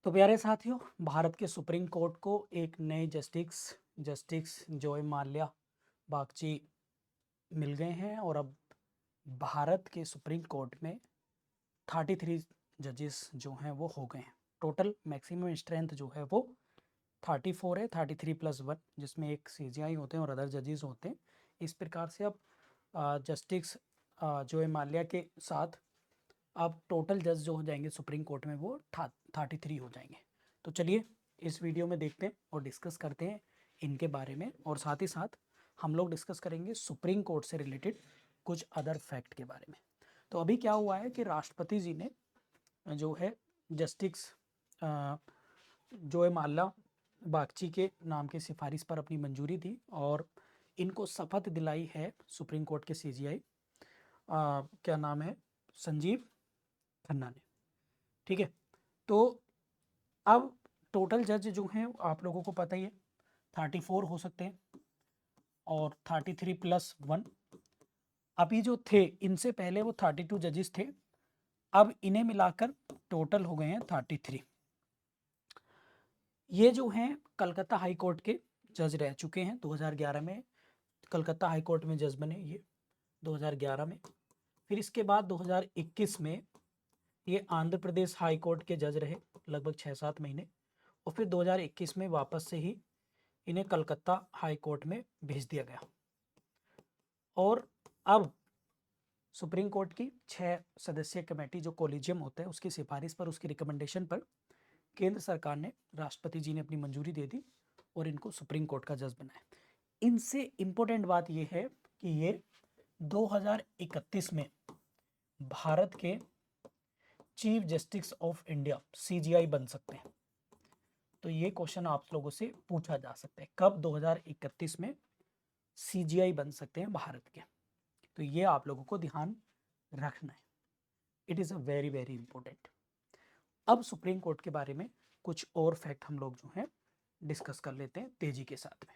तो प्यारे साथियों, भारत के सुप्रीम कोर्ट को एक नए जस्टिस जॉय माल्या बागची मिल गए हैं और अब भारत के सुप्रीम कोर्ट में 33 जजेस जो हैं वो हो गए हैं। टोटल मैक्सिमम स्ट्रेंथ जो है वो 34 है, 33 प्लस 1, जिसमें एक सीजीआई होते हैं और अदर जजेस होते हैं। इस प्रकार से अब जस्टिस जॉय माल्या के साथ अब टोटल जज जो हो जाएंगे सुप्रीम कोर्ट में वो 33 हो जाएंगे। तो चलिए इस वीडियो में देखते हैं और डिस्कस करते हैं इनके बारे में, और साथ ही साथ हम लोग डिस्कस करेंगे सुप्रीम कोर्ट से रिलेटेड कुछ अदर फैक्ट के बारे में। तो अभी क्या हुआ है कि राष्ट्रपति जी ने जो है जस्टिस जॉय माल्या बागची के नाम की सिफारिश पर अपनी मंजूरी दी और इनको शपथ दिलाई है सुप्रीम कोर्ट के सीजीआई क्या नाम है, संजीव खन्ना ने। ठीक है, तो अब टोटल जज जो हैं आप लोगों को पता ही है 34 हो सकते हैं और 33 प्लस 1। अभी जो थे इनसे पहले वो 32 जजेस थे, अब इन्हें मिलाकर टोटल हो गए हैं 33। ये जो हैं कलकत्ता हाई कोर्ट के जज रह चुके हैं 2011 में। कलकत्ता हाई कोर्ट में जज बने ये 2011 में। फिर इसके बाद 2021 में ये आंध्र प्रदेश हाई कोर्ट के जज रहे लगभग 6-7 महीने, और फिर 2021 में वापस से ही इन्हें कलकत्ता हाई कोर्ट में भेज दिया गया। और अब सुप्रीम कोर्ट की 6 सदस्यीय कमेटी जो कोलिजियम होता है उसकी सिफारिश पर, उसकी रिकमेंडेशन पर केंद्र सरकार ने, राष्ट्रपति जी ने अपनी मंजूरी दे दी और इनको सुप्रीम कोर्ट का जज बनाया। इनसे इम्पोर्टेंट बात यह है कि ये 2031 में भारत के chief justice of India CGI बन सकते हैं। तो ये क्वेश्चन आप लोगों से पूछा जा सकता है, कब 2031 में सीजीआई बन सकते हैं भारत के। तो ये आप लोगों को ध्यान रखना है, it is a very very important. अब सुप्रीम कोर्ट के बारे में कुछ और फैक्ट हम लोग जो है डिस्कस कर लेते हैं तेजी के साथ में।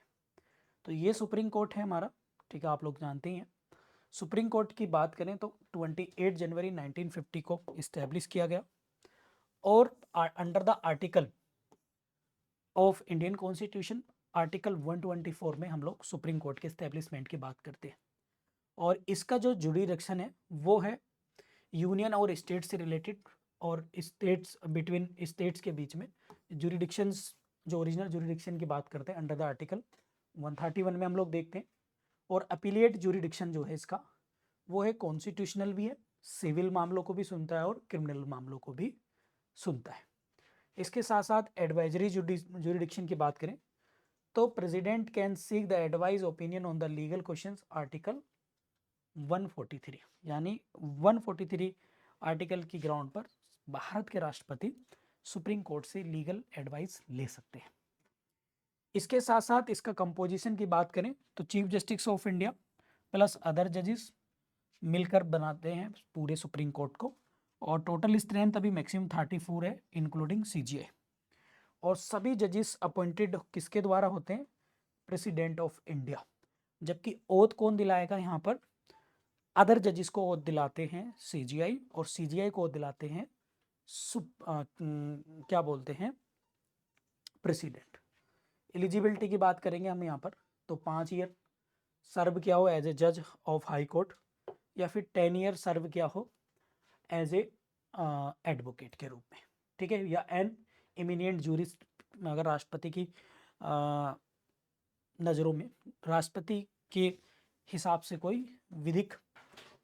तो ये सुप्रीम कोर्ट है हमारा, ठीक है, आप लोग जानते ही हैं। सुप्रीम कोर्ट की बात करें तो 28 जनवरी 1950 को इस्टेब्लिश किया गया और under the article of Indian constitution article 124 में हम लोग सुप्रीम कोर्ट के इस्टेब्लिशमेंट की बात करते हैं। और इसका जो जुरिडिक्शन है वो है यूनियन और स्टेट से रिलेटेड, और स्टेट्स बिटवीन स्टेट्स के बीच में जुरिडिक्शंस, जो ओरिजिनल जुरिडिक्शन की बात करते हैं अंडर द आर्टिकल 131 में हम लोग देखते हैं। और अपीलिएट जुरिडिक्शन जो है इसका वो है कॉन्स्टिट्यूशनल भी है, सिविल मामलों को भी सुनता है और क्रिमिनल मामलों को भी सुनता है। इसके साथ साथ एडवाइजरी जुरिडिक्शन की बात करें तो president can seek the advice opinion on the legal questions article 143, यानी 143 आर्टिकल की ग्राउंड पर भारत के राष्ट्रपति सुप्रीम कोर्ट से लीगल एडवाइस ले सकते हैं। इसके साथ साथ इसका कंपोजिशन की बात करें तो chief justice of India plus other जजेस मिलकर बनाते हैं पूरे सुप्रीम कोर्ट को, और टोटल स्ट्रेंथ अभी मैक्सिमम 34 है इंक्लूडिंग सीजीआई। और सभी जजेस अपॉइंटेड किसके द्वारा होते हैं, प्रेसिडेंट ऑफ इंडिया। जबकि ओथ कौन दिलाएगा यहाँ पर, अदर जजेस को ओथ दिलाते हैं सीजीआई, और सीजीआई को ओथ दिलाते हैं क्या बोलते हैं, प्रेसिडेंट। एलिजिबिलिटी की बात करेंगे हम यहाँ पर तो 5 ईयर सर्व किया हो एज ए जज ऑफ हाई कोर्ट, या फिर 10 ईयर सर्व किया हो एज ए एडवोकेट के रूप में, ठीक है, या एन इमिनिएंट जूरिस्ट। अगर राष्ट्रपति की नज़रों में, राष्ट्रपति के हिसाब से कोई विधिक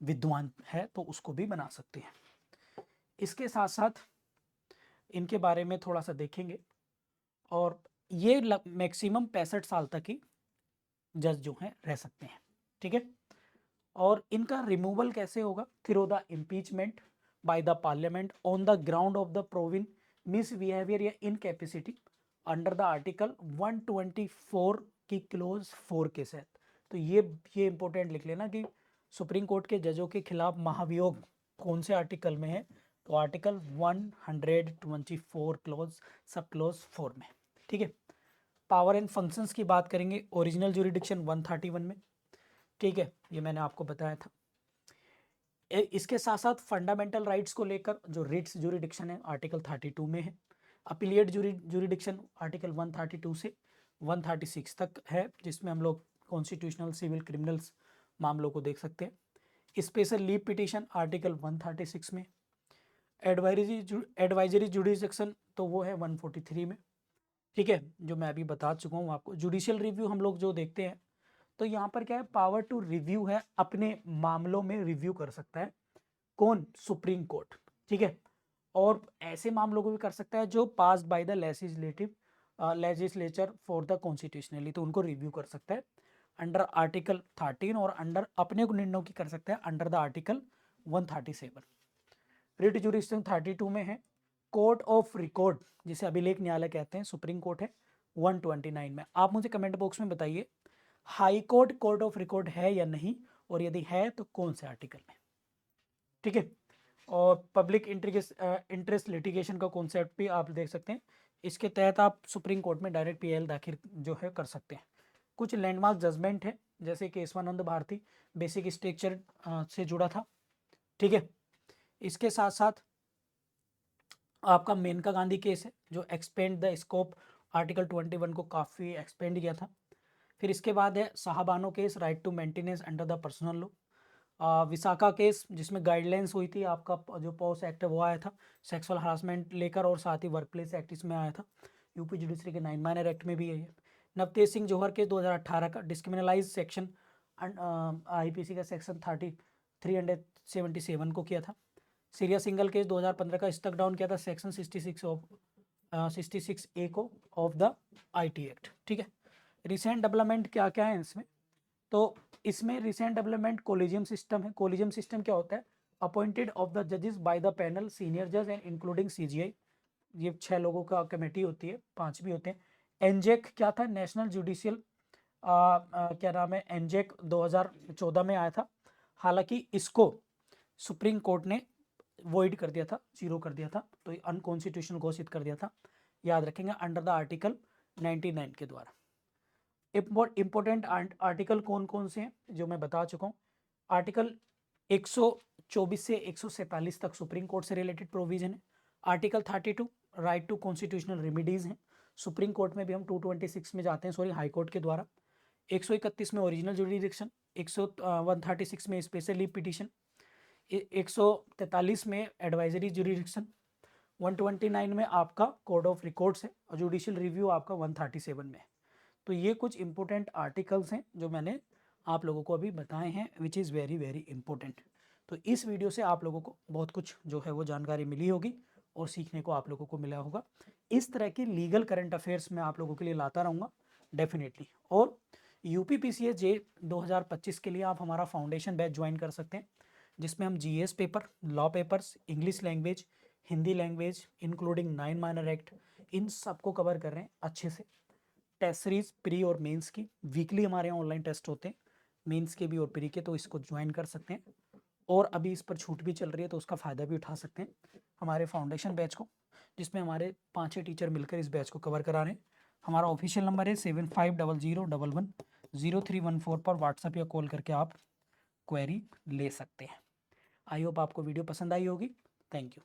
विद्वान है तो उसको भी बना सकते हैं। इसके साथ साथ इनके बारे में थोड़ा सा देखेंगे, और ये मैक्सिमम 65 साल तक ही जज जो हैं रह सकते हैं, ठीक है। और इनका रिमूवल कैसे होगा, through the impeachment by the parliament on the ground of the proven misbehaviour या इनकैपेसिटी अंडर द आर्टिकल 124 की क्लोज 4 के साथ। तो ये इंपॉर्टेंट लिख लेना कि सुप्रीम कोर्ट के जजों के खिलाफ महाभियोग कौन से आर्टिकल में है, तो आर्टिकल 124 क्लोज सब क्लोज 4 में, ठीक है। पावर एंड फंक्शंस की बात करेंगे ओरिजिनल जुरिडिक्शन 131 में, ठीक है, ये मैंने आपको बताया था। इसके साथ साथ फंडामेंटल राइट्स को लेकर जो रिट्स जुरिडिक्शन है आर्टिकल 32 में है। अपीलिएट जुरिडिक्शन आर्टिकल 132 से 136 तक है, जिसमें हम लोग कॉन्स्टिट्यूशनल, सिविल, क्रिमिनल्स मामलों को देख सकते हैं। स्पेशल लीव पिटीशन आर्टिकल 136 में। एडवाइजरी जुरिडिक्शन तो वो है 143 में, ठीक है, जो मैं अभी बता चुका हूँ आपको। जुडिशियल रिव्यू हम लोग जो देखते हैं, तो यहाँ पर क्या है, पावर टू रिव्यू है, अपने मामलों में रिव्यू कर सकता है कौन, सुप्रीम कोर्ट, ठीक है। और ऐसे मामलों को भी कर सकता है जो passed by the legislature for the constitutionally, तो उनको रिव्यू कर सकता है अंडर आर्टिकल 13, और अंडर अपने को निर्णयों की कर सकता है under the article 137। Writ jurisdiction 32 में है। कोर्ट ऑफ रिकॉर्ड, जिसे अभिलेख न्यायालय कहते हैं, सुप्रीम कोर्ट है 129 में। आप मुझे कमेंट बॉक्स में बताइए high court court of record है या नहीं, और यदि है तो कौन से आर्टिकल में, ठीक है। और पब्लिक इंटरेस्ट लिटिगेशन का कॉन्सेप्ट भी आप देख सकते हैं, इसके तहत आप सुप्रीम कोर्ट में डायरेक्ट पीएल दाखिल जो है कर सकते हैं। कुछ लैंडमार्क जजमेंट है, जैसे केशवानंद भारती बेसिक स्ट्रक्चर से जुड़ा था, ठीक है। इसके साथ साथ आपका मेनका गांधी केस है, जो एक्सपेंड द स्कोप आर्टिकल 21 को काफ़ी एक्सपेंड किया था। फिर इसके बाद है Shah Bano case, right to maintenance under the personal law. Vishakha case, जिसमें गाइडलाइंस हुई थी, आपका जो पॉस एक्ट है वो आया था सेक्सुअल हरासमेंट लेकर, और साथ ही वर्कप्लेस एक्ट इसमें आया था। यूपी जुडिशरी के 9 माइनर एक्ट में भी है। नवतेज सिंह जौहर केस 2018 का, डिस्क्रिमिनलाइज सेक्शन आईपीसी का सेक्शन 377 को किया था। सीरिया सिंगल केस 2015 का स्टक डाउन किया था सेक्शन 66A को ऑफ द आईटी एक्ट, ठीक है। रिसेंट डेवलपमेंट क्या क्या है इसमें, तो इसमें रिसेंट डेवलपमेंट कोलिजियम सिस्टम है। कोलिजियम सिस्टम क्या होता है, अपॉइंटेड ऑफ द जजेस बाय द पैनल, सीनियर जज एंड इंक्लूडिंग सीजीआई, ये 6 लोगों का कमेटी होती है, 5 भी होते हैं। एनजेक क्या था, नेशनल जुडिशियल क्या नाम है, एनजेक 2014 में आया था, हालांकि इसको सुप्रीम कोर्ट ने वॉइड कर दिया था, जीरो कर दिया था, तो अनकॉन्स्टिट्यूशनल घोषित कर दिया था, याद रखेंगे, अंडर द आर्टिकल 99 के द्वारा। इंपॉर्टेंट आर्टिकल कौन कौन से हैं जो मैं बता चुका हूँ। आर्टिकल 124 से 147 तक सुप्रीम कोर्ट से रिलेटेड प्रोविजन है। Article 32 right to constitutional remedies हैं, सुप्रीम कोर्ट में भी हम 226 में जाते हैं, सॉरी हाई कोर्ट के द्वारा। 131 में ओरिजिनल जुरिडिक्शन, 136 में स्पेशल लीव पिटीशन, 143 में एडवाइजरी जुरिडिक्शन, 129 में आपका कोड ऑफ रिकॉर्ड्स है, और जुडिशियल रिव्यू आपका 137 में है। तो ये कुछ इंपॉर्टेंट आर्टिकल्स हैं जो मैंने आप लोगों को अभी बताए हैं, which is very very important. तो इस वीडियो से आप लोगों को बहुत कुछ जो है वो जानकारी मिली होगी, और सीखने को आप लोगों को मिला होगा। इस तरह की लीगल करंट अफेयर्स मैं आप लोगों के लिए लाता रहूँगा डेफिनेटली। और यूपीपीसीएस जे 2025 के लिए आप हमारा फाउंडेशन बैच ज्वाइन कर सकते हैं, जिसमें हम GS paper, law papers, English language, Hindi language, including 9 minor act, इन सबको कवर कर रहे हैं अच्छे से। टेस्ट सीरीज प्री और मेंस की वीकली हमारे यहाँ ऑनलाइन टेस्ट होते हैं, मेंस के भी और प्री के, तो इसको ज्वाइन कर सकते हैं। और अभी इस पर छूट भी चल रही है, तो उसका फ़ायदा भी उठा सकते हैं हमारे फाउंडेशन बैच को, जिसमें हमारे 5-6 टीचर मिलकर इस बैच को कवर करा रहे हैं। हमारा ऑफिशियल नंबर है 7500110314 पर व्हाट्सएप या कॉल करके आप क्वेरी ले सकते हैं। आई होप आपको वीडियो पसंद आई होगी। Thank you.